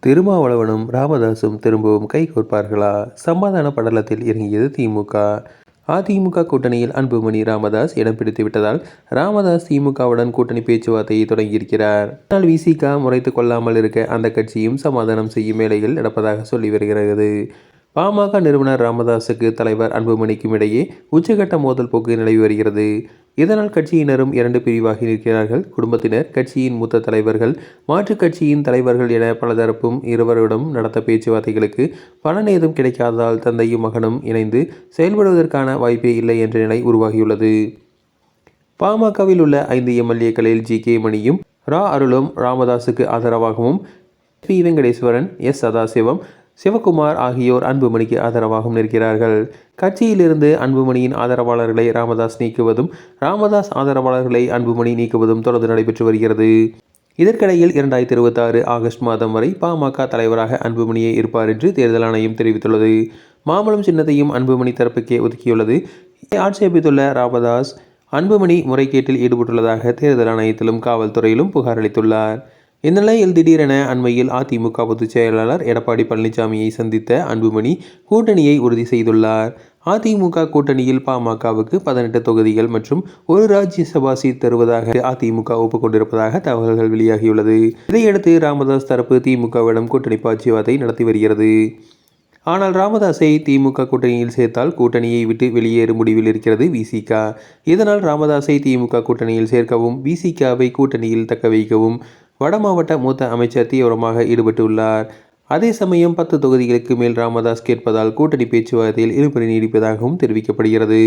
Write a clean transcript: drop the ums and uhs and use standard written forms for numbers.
திருமாவளவனும் ராமதாசும் திரும்பவும் கைகோர்ப்பார்களா? சமாதான படலத்தில் இறங்கியது திமுக. அதிமுக கூட்டணியில் அன்புமணி ராமதாஸ் இடம் பிடித்து விட்டதால் ராமதாஸ் திமுகவுடன் கூட்டணி பேச்சுவார்த்தையை தொடங்கியிருக்கிறார். ஆனால் விசிக முறைத்து கொள்ளாமல் இருக்க அந்த கட்சியும் சமாதானம் செய்யும் வேலைகள் நடப்பதாக சொல்லி வருகிறது. பாமக நிறுவனர் ராமதாசுக்கு தலைவர் அன்புமணிக்கும் இடையே உச்சகட்ட மோதல் போக்கு நிலவி வருகிறது. இதனால் கட்சியினரும் இரண்டு பிரிவாகி நிற்கிறார்கள். குடும்பத்தினர், கட்சியின் மூத்த தலைவர்கள், மாற்றுக் கட்சியின் தலைவர்கள் என பலதரப்பும் இருவரிடம் நடத்த பேச்சுவார்த்தைகளுக்கு பலன் ஏதும் கிடைக்காததால் தந்தையும் மகனும் இணைந்து செயல்படுவதற்கான வாய்ப்பே இல்லை என்ற நிலை உருவாகியுள்ளது. பாமகவில் உள்ள 5 எம்எல்ஏக்களில் ஜி.கே. மணியும் அருளும் ராமதாசுக்கு ஆதரவாகவும், பி. வெங்கடேஸ்வரன், எஸ். சதாசிவம், சிவகுமார் ஆகியோர் அன்புமணிக்கு ஆதரவாகவும் நிற்கிறார்கள். கட்சியிலிருந்து அன்புமணியின் ஆதரவாளர்களை ராமதாஸ் நீக்குவதும், ராமதாஸ் ஆதரவாளர்களை அன்புமணி நீக்குவதும் தொடர்ந்து நடைபெற்று வருகிறது. இதற்கிடையில் 2026 ஆகஸ்ட் மாதம் வரை பாமக தலைவராக அன்புமணியே இருப்பார் என்று தேர்தல் ஆணையம் தெரிவித்துள்ளது. மாம்பழம் சின்னத்தையும் அன்புமணி தரப்புக்கே ஒதுக்கியுள்ளது. இதை ஆட்சேபித்துள்ள ராமதாஸ், அன்புமணி முறைகேட்டில் ஈடுபட்டுள்ளதாக தேர்தல் ஆணையத்திலும் காவல்துறையிலும் புகார் அளித்துள்ளார். இந்நிலையில் திடீரென அண்மையில் அதிமுக பொதுச் செயலாளர் எடப்பாடி பழனிசாமியை சந்தித்த அன்புமணி கூட்டணியை உறுதி செய்துள்ளார். அதிமுக கூட்டணியில் பாமகவுக்கு 18 தொகுதிகள் மற்றும் ஒரு ராஜ்யசபா சீட் தருவதாக அதிமுக ஒப்புக்கொண்டிருப்பதாக தகவல்கள் வெளியாகியுள்ளது. இதையடுத்து ராமதாஸ் தரப்பு திமுகவிடம் கூட்டணி பேச்சுவார்த்தை நடத்தி வருகிறது. ஆனால் ராமதாஸை திமுக கூட்டணியில் சேர்த்தால் கூட்டணியை விட்டு வெளியேறும் முடிவில் இருக்கிறது விசிக. இதனால் ராமதாஸை திமுக கூட்டணியில் சேர்க்கவும், விசிகவை கூட்டணியில் தக்க வைக்கவும் வடமாவட்ட மூத்த அமைச்சர் தீவிரமாக ஈடுபட்டுள்ளார். அதே சமயம் 10 தொகுதிகளுக்கு மேல் ராமதாஸ் கேட்பதால் கூட்டணி பேச்சுவார்த்தையில் இழுபறி நீடிப்பதாகவும் தெரிவிக்கப்படுகிறது.